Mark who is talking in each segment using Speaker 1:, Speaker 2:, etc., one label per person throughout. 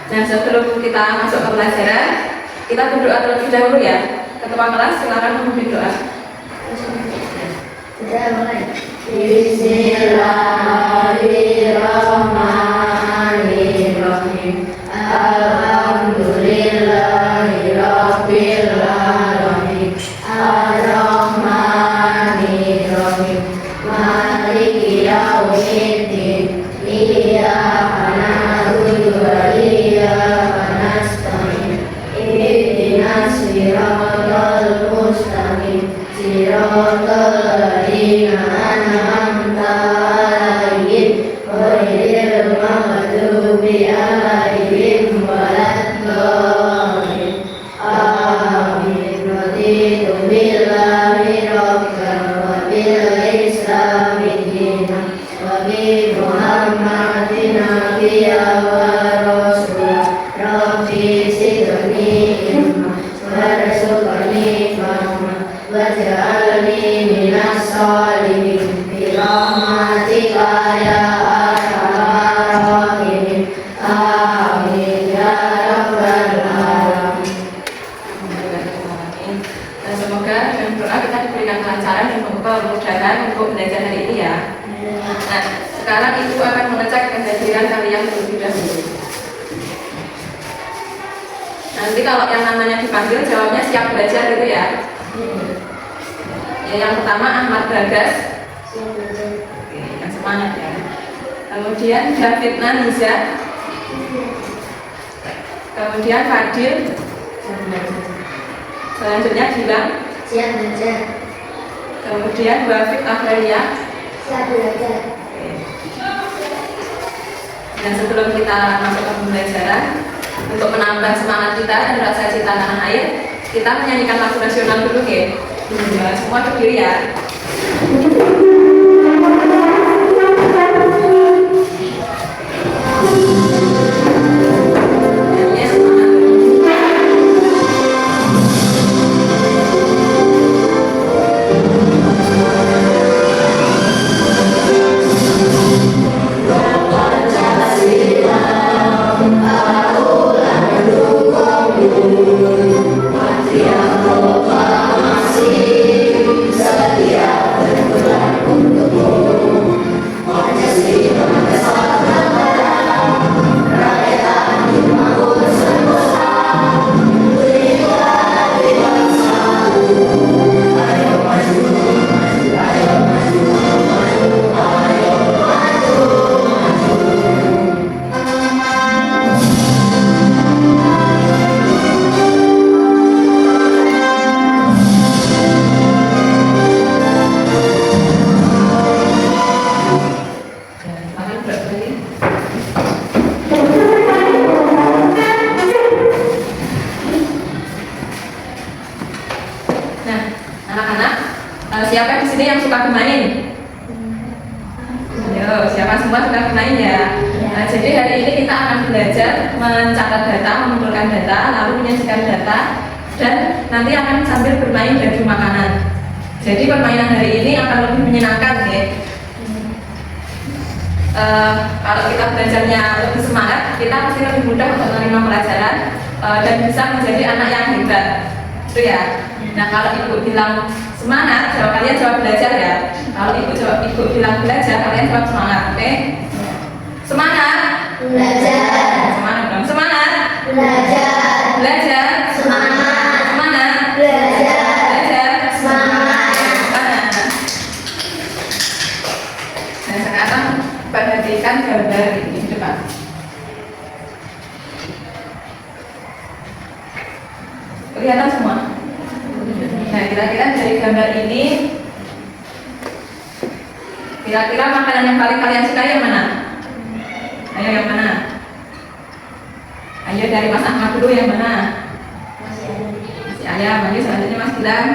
Speaker 1: Nah, sebelum kita masuk ke pelajaran, kita berdoa terlebih dahulu ya. Ketua kelas silakan memimpin doa.
Speaker 2: Sudah mulai. Bismillahirrahmanirrahim. Alhamdulillahirabbil alamin. Ar-Rahmanirrahim. Maliki yaumiddin. Iyyaka na'budu wa iyyaka nasta'in. Ihdinas siratal mustaqim. Siratal ladzina an'amta 'alaihim ghairil maghdubi 'alaihim waladdallin. Amin. Raditu billahi rabban wa bil islami dinan wa bi Muhammadin nabiyyan wa rasulan. Rabbi zidni ilma warzuqni fahma waj'alni minas sholihin bi rahmatika ya arhamar rahimin. Amin ya rabbal alamin.
Speaker 1: Dan semoga dengan doa kita diberikan kelancaran dan membuka kemudahan untuk belajar hari ini ya. Nah, sekarang ibu akan mengecek kehadiran kalian terlebih dahulu. Nanti kalau yang namanya dipanggil jawabnya siap belajar gitu ya. Ya, yang pertama Ahmad Bagas. Oke, yang semangat ya. Kemudian David Naniza. Kemudian Fadil. Selanjutnya Gilang.
Speaker 2: Siap belajar.
Speaker 1: Kemudian Wafik Afrelia.
Speaker 2: Siap belajar.
Speaker 1: Dan sebelum kita masuk ke pembelajaran, untuk menambah semangat kita dan rasa cinta tanah air, kita menyanyikan lagu nasional dulu ya. Semua berdiri ya. Siapa di sini yang suka bermain? Ayo, siapa semua suka bermain ya? Nah, jadi hari ini kita akan belajar mencatat data, mengumpulkan data, lalu menyajikan data, dan nanti akan sambil bermain baju makanan. Jadi permainan hari ini akan lebih menyenangkan ya. Kalau kita belajarnya lebih semangat, kita pasti lebih mudah untuk menerima pelajaran dan bisa menjadi anak yang hebat. Itu ya. Nah, kalau ibu bilang semangat, kalian jawab belajar ya. Kalau ibu bilang belajar, kalian jawab semangat, oke? Semangat.
Speaker 2: Belajar.
Speaker 1: Semangat dong. Semangat.
Speaker 2: Belajar.
Speaker 1: Belajar.
Speaker 2: Semangat.
Speaker 1: Semangat.
Speaker 2: Belajar.
Speaker 1: Belajar.
Speaker 2: Semangat.
Speaker 1: Nah, sekarang perhatikan gambar ini di depan. Kelihatan semua? Nah, kira-kira dari gambar ini, kira-kira makanan yang paling kalian suka yang mana? Ayo, yang mana? Ayo dari Mas Ahmad dulu, yang mana? Masih ayam. Ayo selanjutnya Mas Gilang.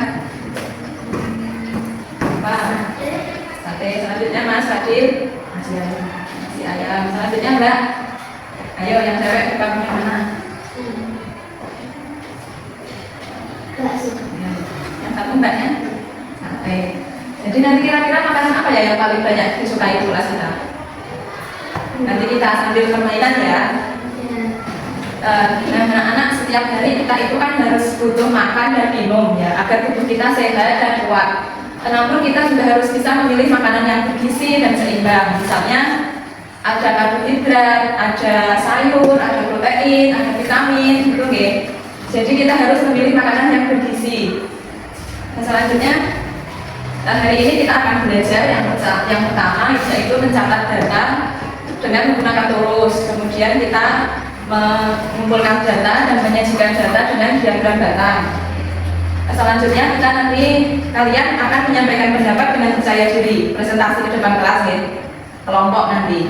Speaker 1: Apa? Sate. Selanjutnya Mas Fadil. Masih ayam. Selanjutnya Mbak. Ayo yang cewek suka yang mana? Yang satu Mbaknya? Sate. Jadi nanti kira-kira makanan apa ya yang paling banyak disukai kelas kita? Nanti kita sambil permainan ya. Nah, anak-anak setiap hari kita itu kan harus butuh makan dan minum ya agar tubuh kita sehat dan kuat. Namun kita juga harus bisa memilih makanan yang bergizi dan seimbang. Misalnya ada karbohidrat, ada sayur, ada protein, ada vitamin, gitu ya. Jadi kita harus memilih makanan yang bergizi. Nah, selanjutnya hari ini kita akan belajar yang pertama yaitu mencatat data dengan menggunakan Torus. Kemudian kita mengumpulkan data dan menyajikan data dengan diagram batang. Selanjutnya kita nanti kalian akan menyampaikan pendapat dengan percaya diri, presentasi ke depan kelas ya, kelompok nanti.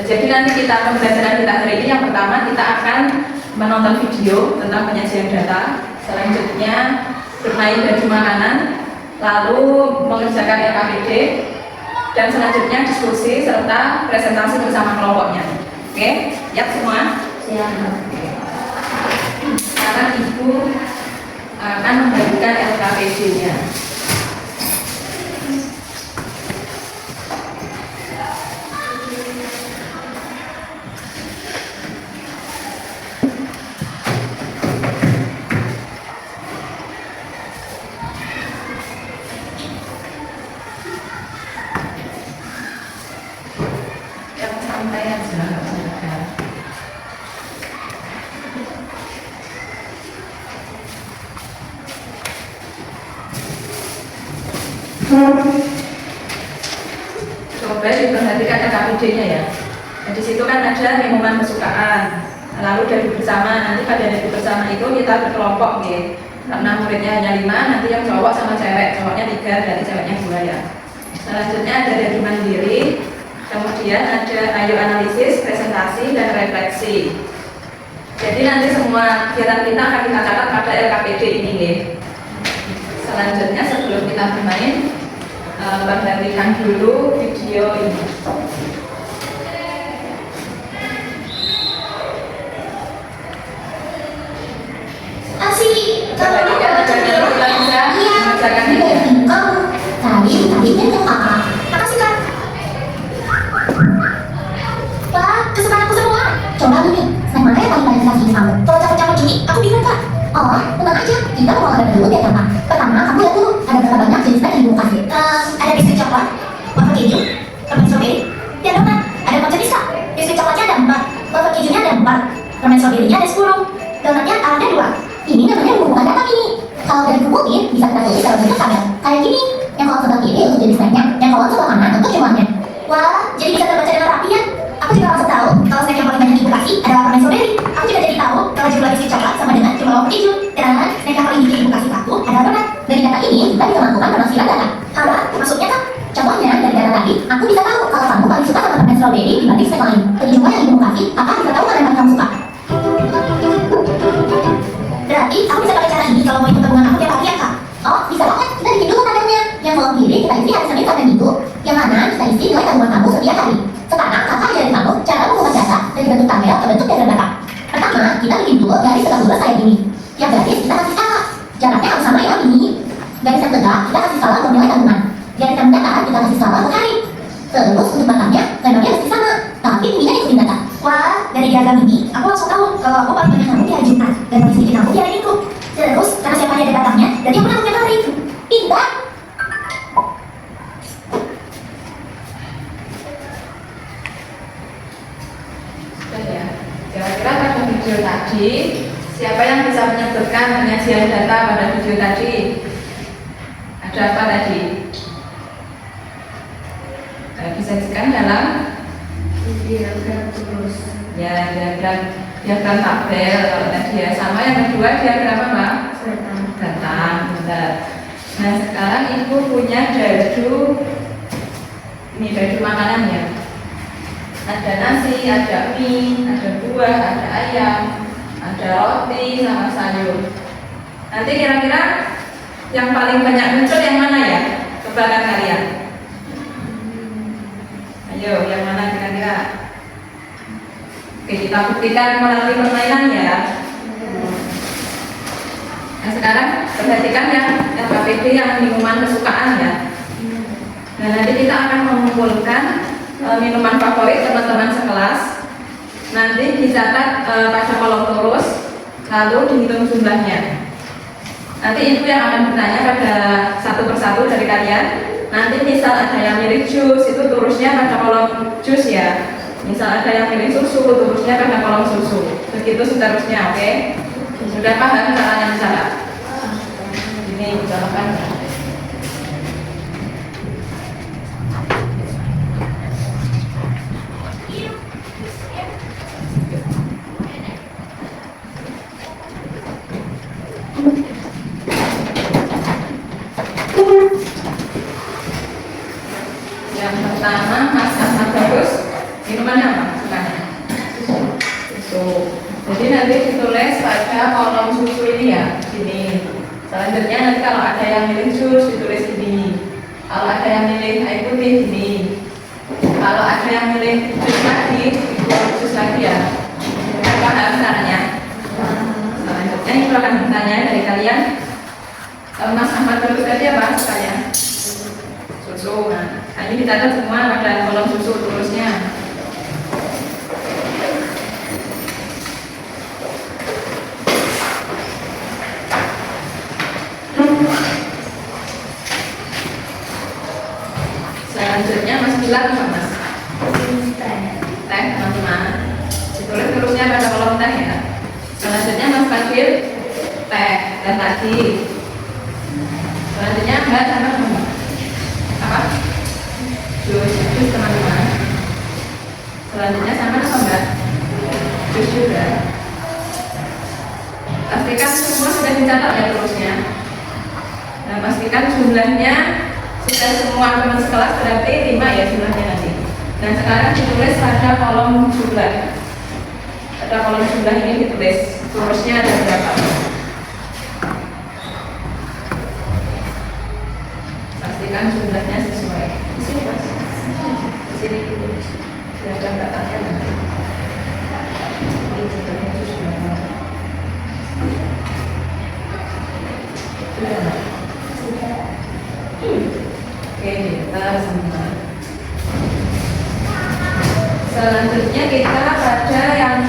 Speaker 1: Jadi nanti pembelajaran kita hari ini yang pertama kita akan menonton video tentang penyajian data. Selanjutnya bermain baju makanan, lalu mengerjakan LKPD, dan selanjutnya diskusi serta presentasi bersama kelompoknya. Oke, siap semua?
Speaker 2: Siap.
Speaker 1: Sekarang Ibu akan membagikan LKPD-nya. Yang santai aja. Coba diperhatikan LKPD-nya ya. Nah, di situ kan ada minuman kesukaan. Lalu dari bersama, nanti pada dari bersama itu kita berkelompok gitu. Karena muridnya hanya 5, nanti yang cowok sama cewek, cowoknya 3, berarti ceweknya 2 ya. Selanjutnya ada dari mandiri, kemudian ada ayo analisis, presentasi, dan refleksi. Jadi nanti semua kegiatan kita akan kita catat pada LKPD ini gitu. Selanjutnya sebelum kita bermain, perhatikan dulu video ini.
Speaker 2: Asik.
Speaker 1: Coba lihat dan kita bisa mengerjakan ini.
Speaker 2: Kamu tadi itu apa? Makasih Kak. Wah, kesukaan aku semua. Coba dulu nih, snack mana yang paling banyak dikasih kamu? Kalau capek-capek gini, aku bingung Kak. Oh, tenang aja, kita mau olahraga dulu ya Kak. Pertama, kamu lihat dulu, ada berapa banyak jenis snack yang ibu kasih? Ada biskuit coklat, wafer keju, permen strawberry, dan donat. Ada 4 jenis Kak. Biskuit coklatnya ada 4, wafer kejunya ada 4, permen strawberry-nya ada 10, donatnya ada 2. Ini namanya mengumpulkan data ini. Kalau udah dikumpulin, bisa kita tulis dalam bentuk tabel. Kayak gini, yang kolom sebelah kiri untuk jenis snacknya, yang kolom sebelah kanan untuk jumlahnya. Wah, jadi bisa terbaca dengan rapi ya. Aku juga langsung tahu kalau snack yang paling banyak ibu kasih adalah permen strawberry. Aku juga jadi tahu kalau jumlah biskuit coklat sama dengan jumlah wafer keju. Dan snack yang paling dikit ibu kasih satu adalah donat. Dari data ini, kita bisa melakukan penafsiran data. Apa? Maksudnya kan? Contohnya dari data tadi, aku bisa tahu kalau kamu paling suka sama permen strawberry dibanding snack lain. Dari jumlah yang ibu kasih, apa bisa tahu mana yang paling kamu suka? Berarti aku bisa pakai cara ini kalau mau hitung tabungan aku tiap hari ya Kak? Oh, bisa banget. Kita bikin dulu tabelnya. Yang kolom kiri kita isi hari Senin sampai Minggu. Yang kanan kita isi nilai tabungan kamu setiap hari. Sekarang kakak ajarin kamu cara mengumpulkan data dari bentuk tabel ke bentuk diagram data. Pertama, kita bikin dulu garis tegak lurus kayak gini. Yang garis kita kasih skala. Jaraknya harus sama ya ini. Garis yang tegak kita kasih skala untuk nilai tabungan. Garis yang datar kita kasih skala untuk hari. Terus untuk batangnya, lebarnya mesti sama, tapi tingginya ikutin data. Wah, dari diagram ini, aku langsung tahu kalau aku paling banyak kamu di hari Jumat dan paling sedikit kamu di hari Minggu. Terus, karena siapa ada batangnya, jadi aku nanggung hari. Pintar!
Speaker 1: Sudah ya. Kira-kira pada video tadi, siapa yang bisa menyebutkan penyajian data pada video tadi? Ada apa tadi? Disajikan dalam
Speaker 2: Diagram terus.
Speaker 1: ya diagram tabel. Kalau tadi ya, sama yang kedua diagram apa? Data. Benar. Nah, sekarang ibu punya dadu, ini dadu makanan ya. Ada nasi, ada mie, ada buah, ada ayam, ada roti sama sayur. Nanti kira-kira yang paling banyak muncul yang mana ya? Kebakan kalian. Ayo, yang mana kira-kira? Oke, kita buktikan melalui permainan ya. Nah, sekarang perhatikan yang LKPD yang minuman kesukaan ya. Nah, nanti kita akan mengumpulkan minuman favorit teman-teman sekelas. nanti dicatat pada kolom terus, lalu dihitung jumlahnya. Nanti ibu yang akan bertanya pada satu persatu dari kalian. Nanti misal ada yang milih jus, itu tulisnya pada kolom jus ya. Misal ada yang milih susu, tulisnya pada kolom susu. Begitu seterusnya, oke? Sudah paham caranya mencatat? Ini dicontohkan. Yang pertama, Mas Ahmad Bagus, minuman apa? Sukanya? Susu. Jadi nanti ditulis pada kolom susu ini ya, sini. Selanjutnya nanti kalau ada yang milih jus ditulis sini. Kalau ada yang milih air putih sini. Kalau ada yang milih jus lagi, ditulis jus lagi ya. Paham caranya? Selanjutnya itu akan bertanya dari kalian. Mas Ahmad Bagus tadi apa sukanya? Susu. Nah, ini dicatat semua pada kolom susu tulisnya. Selanjutnya Mas Bilang apa Mas? Teh, teman-teman. Ditulis terusnya pada kolom teh ya. Selanjutnya Mas Fadil, teh tadi. Selanjutnya Mbak sama Mbak. Apa? Jus teman-teman. Selanjutnya sama apa Mbak? Jus juga. Pastikan semua sudah dicatat ya terusnya. Dan pastikan jumlahnya sudah semua teman sekelas, berarti 5 ya jumlahnya nanti. Dan sekarang ditulis pada kolom jumlah. Pada kolom jumlah ini ditulis terusnya ada berapa. Pastikan jumlahnya sesuai. Di sini Mas. Di sini ditulis. Sudah ada datanya nanti. Ini jumlahnya sesuai. Oke, kita semua. Selanjutnya kita pada yang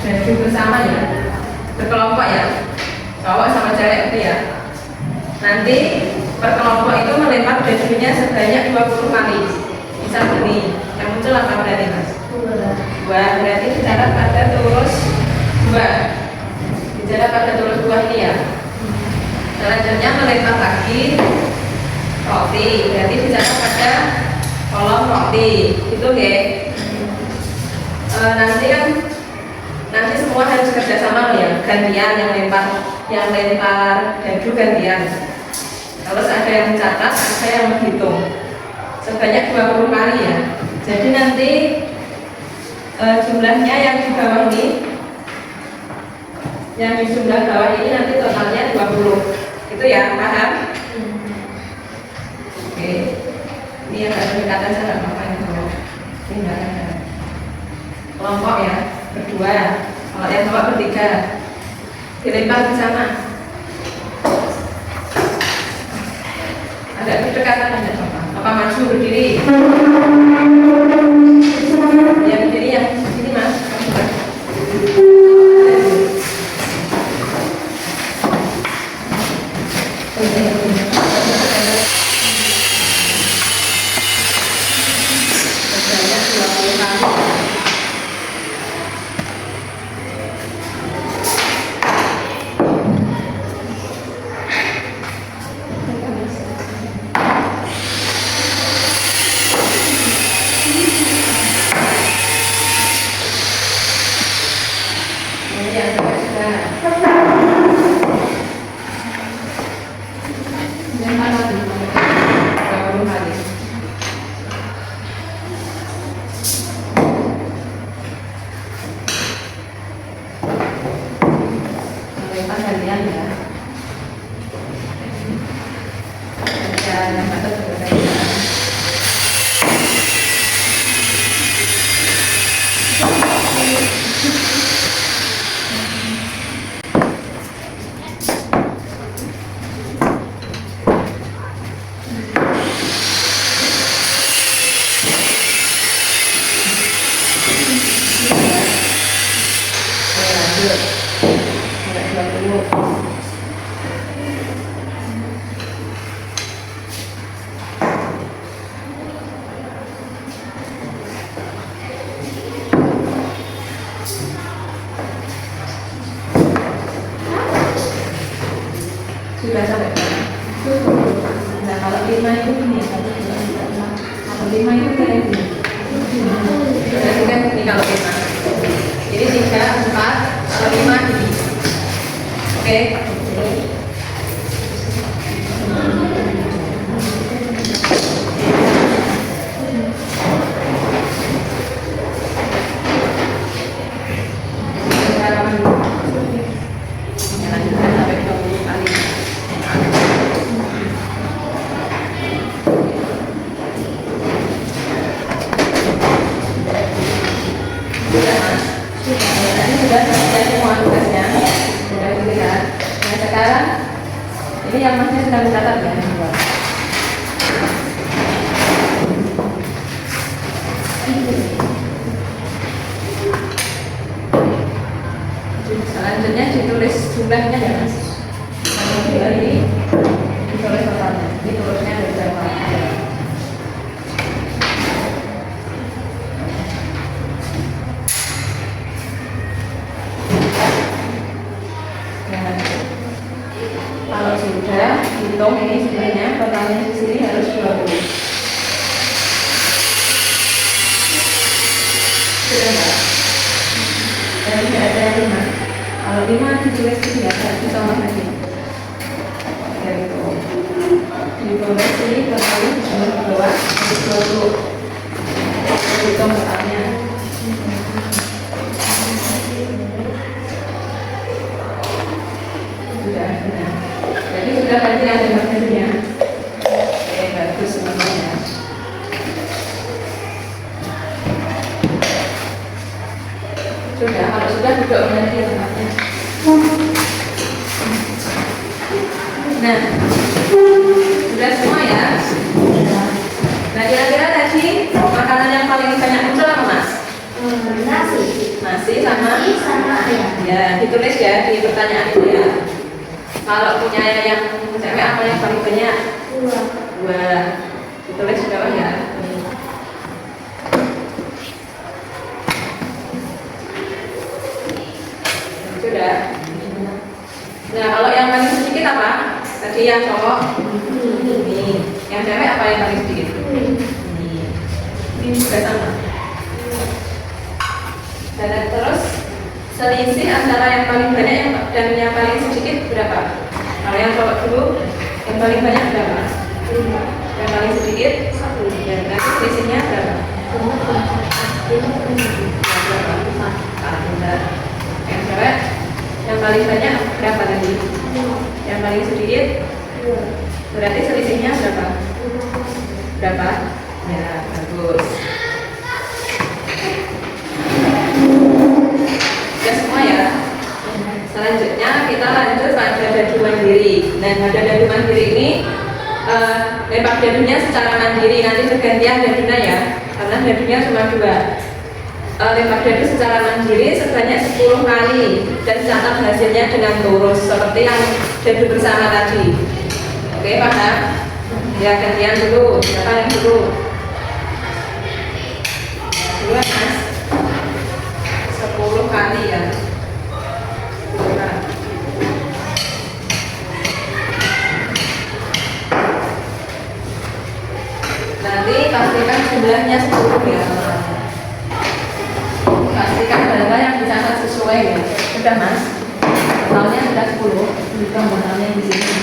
Speaker 1: baju bersama ya, berkelompok ya, cowok sama cewek itu ya. Nanti per kelompok itu melempar bajunya sebanyak 20 kali. Misal gini, yang muncul apa berarti Mas? 2. Berarti dicatat pada tulus 2. Dicatat pada tulus 2 ini ya. Selanjutnya melempar lagi roti, berarti dicatat pada kolom roti, itu ya. Nanti semua harus kerjasama loh ya, gantian yang lempar baju gantian. Terus ada yang mencatat, ada yang menghitung sebanyak 20 kali ya. Jadi nanti jumlahnya yang di bawah ini, yang di sebelah bawah ini nanti totalnya 20. Itu ya, paham? Oke. Ini yang ada pendekatan saya apa itu? Ini enggak ada. Kelompok ya, berdua. Kalau yang cowok bertiga, dilempar bersama. Ada pendekatan ada apa maju berdiri? Ya berdiri ya, sini Mas. sudah sampai berapa? Nah kalau 5 itu ini ya, 1, 2, 3, 4. Kalau 5 itu kayak gini. Berarti kan ini kalau 5. Jadi 3, 4, kalau 5 gini. Oke. Ini yang masnya sedang mencatat ya. Selanjutnya ditulis jumlahnya ya mas. Ini ditulis totalnya. Ini tulisnya ada berapa? Kalau sudah hitung ini sebenarnya totalnya di sini harus 20. Sudah enggak? Dan tidak ada 5. Kalau 5 ditulis di atas ditambah lagi. Yaitu ditulis ini totalnya ditambah ke bawah jadi 20. Hitung totalnya. Sudah benar. Jadi sudah tadi ada materinya. Oke, bagus semuanya. Sudah, kalau sudah duduk nanti ya tempatnya. Nah, sudah semua ya. Nah, kira-kira tadi makanan yang paling banyak muncul apa mas?
Speaker 2: Nasi.
Speaker 1: Nasi sama
Speaker 2: ayam.
Speaker 1: ya, ditulis ya di pertanyaan itu ya. Kalau punya yang cewek apa yang paling banyak? 2. Ditulis di bawah ya. Sudah. Nah, kalau yang paling sedikit apa? Tadi yang cowok ini. Yang cewek apa yang paling sedikit? Ini juga sama. Dan terus selisih antara yang paling banyak dan yang paling sedikit berapa? Kalau yang cowok dulu, yang paling banyak berapa? Yang paling sedikit? 1. Dan nanti selisihnya berapa? Berapa? 4. Yang cewek, yang paling banyak berapa tadi? Yang paling sedikit? Berarti selisihnya berapa? Berapa? Ya, bagus. Sudah semua ya. Selanjutnya kita lanjut pada dadu mandiri. Nah, pada dadu mandiri ini lempar dadunya secara mandiri, nanti bergantian dadunya ya, karena dadunya cuma 2. Lempar dadu secara mandiri sebanyak 10 kali dan catat hasilnya dengan lurus seperti yang dadu bersama tadi. Oke, paham? Ya, gantian dulu. Siapa yang dulu? Duluan mas. 10 kali ya. Nanti pastikan jumlahnya 10 ya. Pastikan data yang dicatat sesuai ya. Sudah mas. Totalnya sudah 10. Hitung totalnya di sini.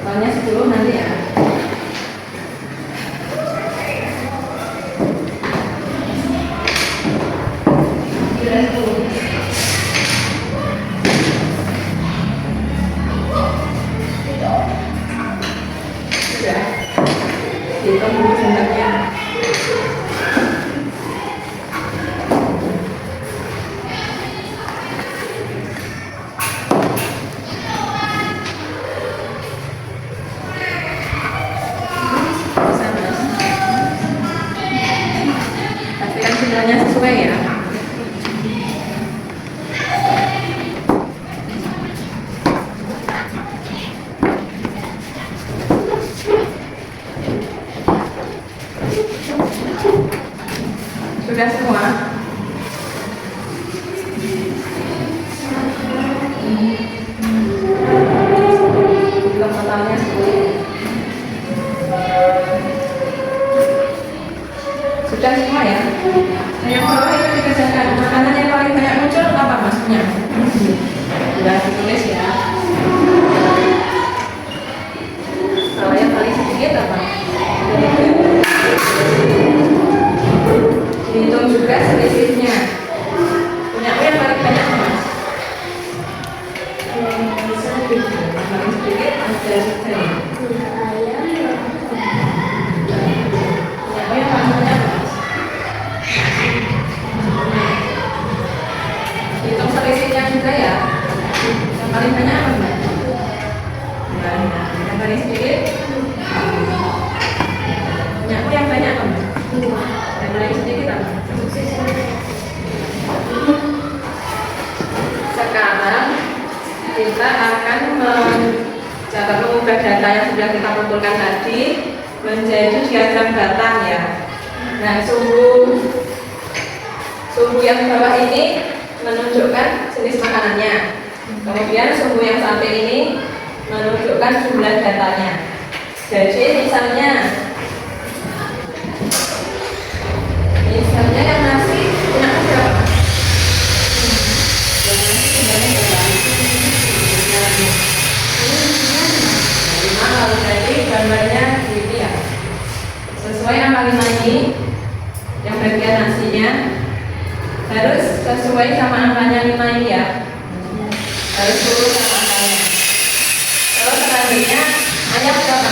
Speaker 1: Totalnya 10 nanti ya. Hitung dulu jumlahnya. Pastikan jumlahnya sesuai ya. Sudah semua? Belum totalnya 10. Sudah semua ya? Yang bawah itu dikerjakan. Makanan yang paling banyak muncul apa maksudnya? Sudah ditulis ya. Kalau yang paling sedikit apa? Dihitung juga selisihnya. Punya yang paling banyak apa? Paling sedikit ada juga. Punya yang paling banyak apa? Hitung selisihnya juga ya. Yang paling banyak apa Mbak? Yang paling sedikit? Punya yang banyak apa Mbak? Yang paling sedikit apa? Sekarang kita akan mencoba mengubah data yang sudah kita kumpulkan tadi menjadi diagram batang ya. Nah, sumbu yang di bawah ini menunjukkan jenis makanannya. Kemudian sumbu yang samping ini menunjukkan jumlah datanya. Jadi misalnya yang nasi punya berapa? Yang nasi sebenarnya berapa? 5, lalu tadi gambarnya ini ya. Sesuai angka 5 ini, yang bagian nasinya harus sesuai sama angkanya 5 ini ya. Harus lurus sama angkanya. Terus selanjutnya ayam berapa?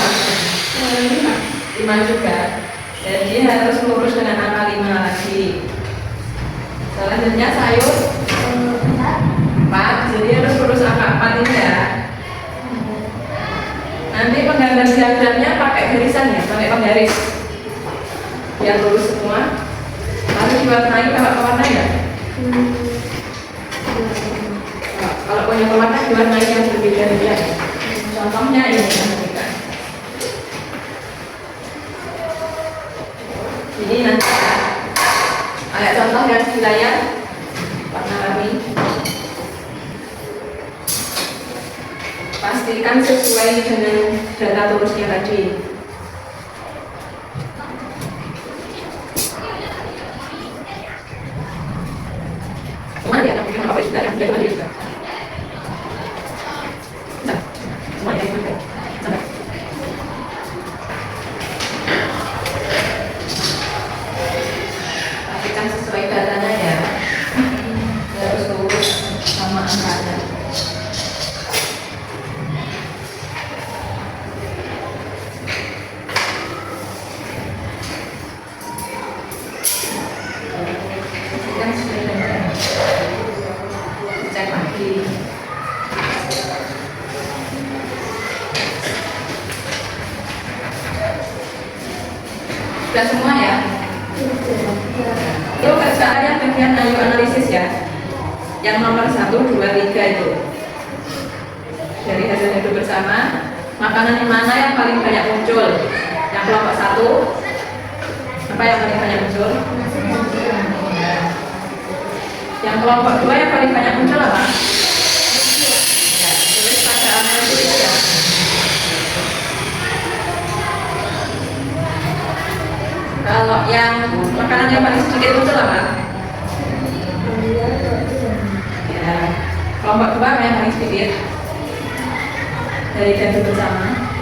Speaker 1: 5 juga. Jadi harus lurus dengan angka 5 lagi. Selanjutnya sayur 4, jadi harus lurus angka 4 ini ya. Nanti penggambar diagramnya pakai garisan ya, pakai penggaris biar lurus semua. Lalu diwarnai, kalau pewarna ya? Kalau punya pewarna diwarnai yang berbeda-beda. Contohnya ini yang kita. Ini nanti kayak contoh yang di layar warna kami. Pastikan sesuai dengan data tulisnya tadi. Semua ya, tapi apa juga yang sudah juga. Nah, semua yang sudah. Sampai. Pastikan sesuai datanya ya. Harus lurus sama angkanya. Cek lagi. Sudah semua ya? Itu kerjaan yang bagian ayo analisis ya. Yang nomor 1, 2, 3 itu. Dari hasil hidup bersama, makanan yang mana yang paling banyak muncul? Yang kelompok 1, apa yang paling banyak muncul? Yang kelompok 2 yang paling banyak muncul apa? Ya, tulis pada analisis itu ya. Kalau yang makanan yang paling sedikit muncul apa? Ya, kelompok 2 apa yang paling sedikit? Dari hidup bersama.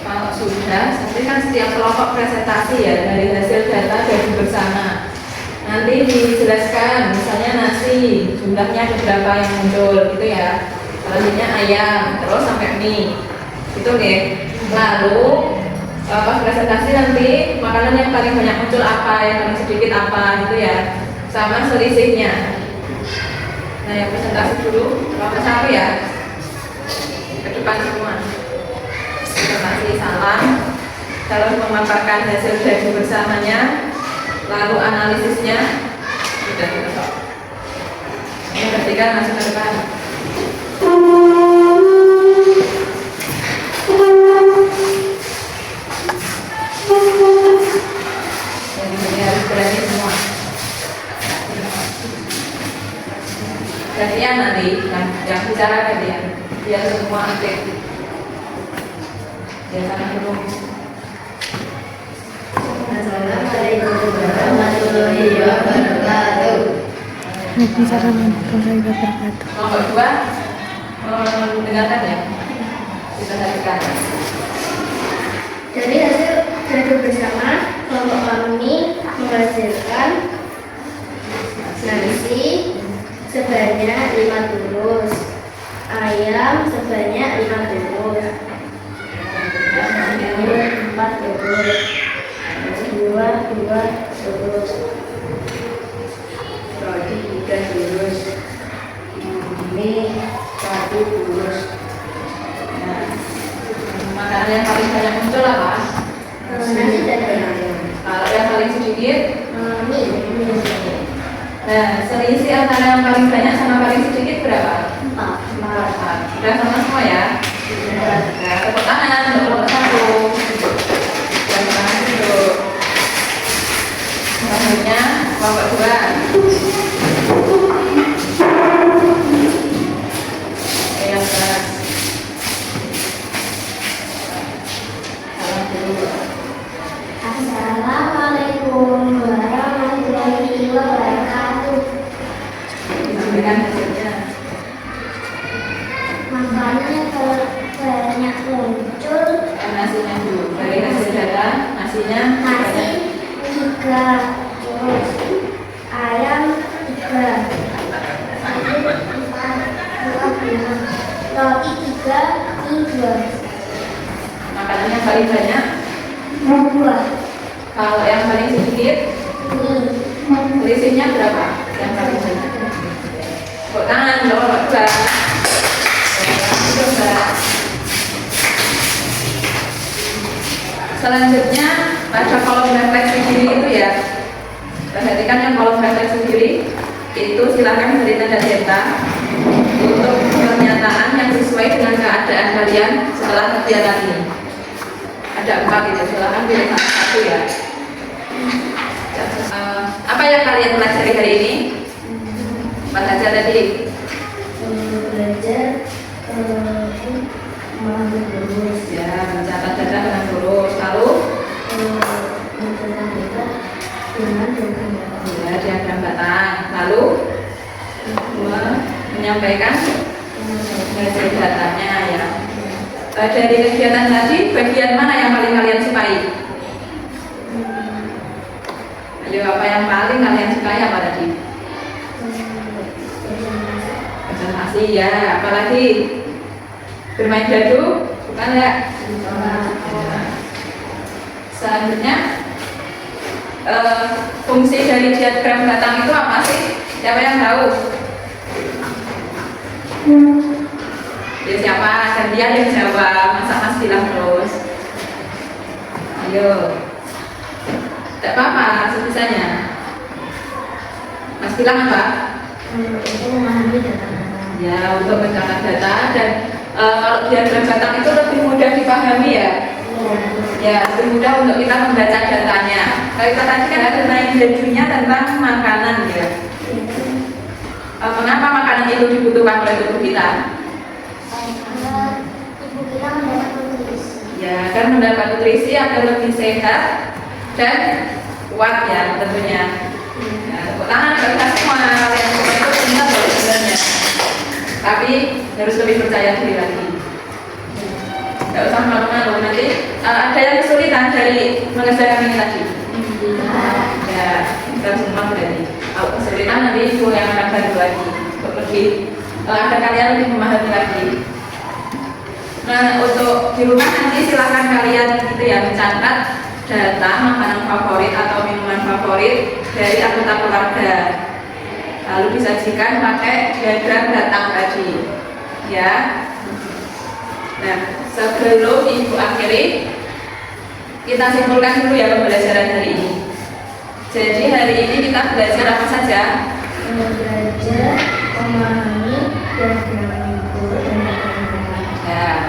Speaker 1: Kalau sudah, nanti kan setiap kelompok presentasi ya dari hasil data dari bersama. Nanti dijelaskan, misalnya nasi, jumlahnya ada berapa yang muncul gitu ya. Selanjutnya ayam, terus sampai mie. Itu oke. Lalu Pas presentasi nanti makanan yang paling banyak muncul apa, yang paling sedikit apa gitu ya, sama selisihnya. Nah yang presentasi dulu, nomor 1 ya, ke depan semua. Presentasi salam, kalau memaparkan hasil dari bersamanya, lalu analisisnya sudah selesai. Yang ketiga masuk ke depan. Yang ini harus berani semua. Gantian nanti yang bicara gantian, biar semua aktif. Jangan dulu.
Speaker 3: Assalamualaikum warahmatullahi wabarakatuh.
Speaker 4: Waalaikumsalam warahmatullahi wabarakatuh.
Speaker 1: Nomor 2 mendengarkan ya. Kita saksikan.
Speaker 3: Dari hasil gaduh bersama, kelompok kami menghasilkan nasi sebanyak 5 tulus, ayam sebanyak 5 tulus, telur 4 tulus, dua tulus, roti 3 tulus, mie 1 tulus.
Speaker 1: Nah, makanan yang paling banyak muncul apa?
Speaker 3: Nasi dan ayam.
Speaker 1: Kalau yang paling sedikit,
Speaker 3: Mie.
Speaker 1: nah selisih antara yang paling banyak sama paling sedikit berapa?
Speaker 3: 4.
Speaker 1: 4. Sudah sama semua ya? Nah, tepuk tangan untuk nomor 1. Terima kasih dulu. Selanjutnya kelompok 2. Yang kelas. Salam dulu.
Speaker 3: Assalamualaikum warahmatullahi wabarakatuh.
Speaker 1: Disampaikan hasilnya.
Speaker 3: Makanan yang banyak muncul,
Speaker 1: Nasinya dulu. Dari hasil data, nasinya
Speaker 3: nasi 3 tulus, ayam 3, sayur 4, roti 3, mie 2.
Speaker 1: makanan yang paling banyak. Kalau yang paling sedikit, selisihnya berapa? Yang paling banyak. Tepuk tangan nomor 2. Selanjutnya pada kolom refleksi kiri itu ya, perhatikan yang kolom refleksi kiri itu silakan beri tanda delta untuk pernyataan yang sesuai dengan keadaan kalian setelah kegiatan ini. Ada 4 itu, silakan pilih satu ya. Apa yang kalian pelajari hari ini? Apa saja tadi?
Speaker 3: Belajar lurus,
Speaker 1: Ya, mencatat data dengan lurus. Lalu
Speaker 3: mencatat data dengan diagram batang.
Speaker 1: ya, diagram batang. Lalu menyampaikan hasil datanya ya. Dari kegiatan tadi, bagian mana yang paling kalian sukai? Ayo, apa yang paling kalian sukai apa tadi? Presentasi ya, apalagi bermain dadu, bukan ya? Selanjutnya, fungsi dari diagram batang itu apa sih? Siapa yang tahu? Ya siapa? Gantian yang jawab, masa mas bilang terus. Ayo, tidak apa-apa, sebisanya. Mas bilang apa?
Speaker 3: Untuk memahami data-data.
Speaker 1: Ya, untuk mencatat data dan kalau diagram batang itu lebih mudah dipahami ya. Ya, lebih mudah untuk kita membaca datanya. Kalau kita tadi kan ada main dadunya tentang makanan ya. Mengapa makanan itu dibutuhkan oleh tubuh kita?
Speaker 3: Ibu kita mendapat nutrisi.
Speaker 1: Ya, agar mendapat nutrisi agar lebih sehat dan kuat ya tentunya. Ya, tepuk tangan bagi kita semua, kalian semua itu pintar loh sebenarnya. Tapi harus lebih percaya diri lagi. Tidak usah malu-malu, nanti ada yang kesulitan dari mengerjakan ini tadi. Ya, kita semua berarti. Kalau kesulitan nanti ibu yang akan bantu lagi untuk lebih agar kalian lebih memahami lagi. Nah, untuk di rumah nanti silahkan kalian gitu ya mencatat data makanan favorit atau minuman favorit dari anggota keluarga. Lalu disajikan pakai diagram datang tadi, ya. Nah, sebelum ibu akhiri, kita simpulkan dulu ya pembelajaran hari ini. Jadi hari ini kita belajar apa saja?
Speaker 3: Belajar memahami diagram ibu dan
Speaker 1: Ya,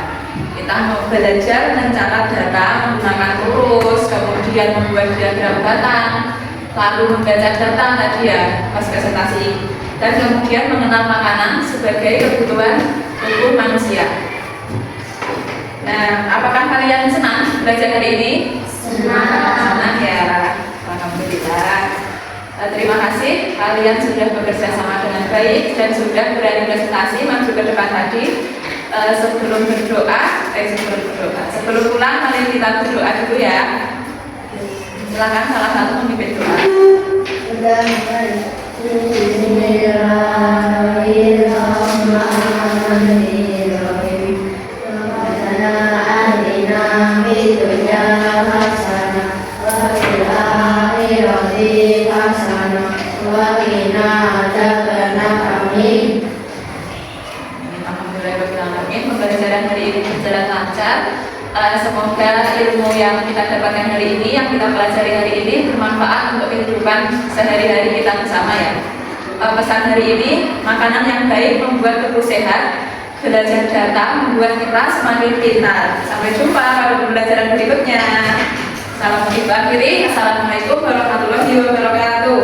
Speaker 1: kita mau belajar mencatat data menggunakan huruf, kemudian membuat diagram batang, lalu membaca data tadi ya pas presentasi, dan kemudian mengenal makanan sebagai kebutuhan tubuh manusia. Nah, apakah kalian senang belajar hari ini? Senang ya, alhamdulillah. Terima kasih kalian sudah bekerja sama dengan baik dan sudah berani presentasi maju ke depan tadi. Sebelum pulang mari kita berdoa dulu ya. Silakan salah satu memimpin doa. Pembelajaran hari ini berjalan lancar. Semoga ilmu yang kita dapatkan hari ini, yang kita pelajari hari ini bermanfaat untuk kehidupan sehari-hari kita bersama ya. Pesan hari ini, makanan yang baik membuat tubuh sehat, belajar data membuat kita semakin pintar. Sampai jumpa pada pembelajaran berikutnya. Salam ibu akhiri. Assalamualaikum warahmatullahi wabarakatuh.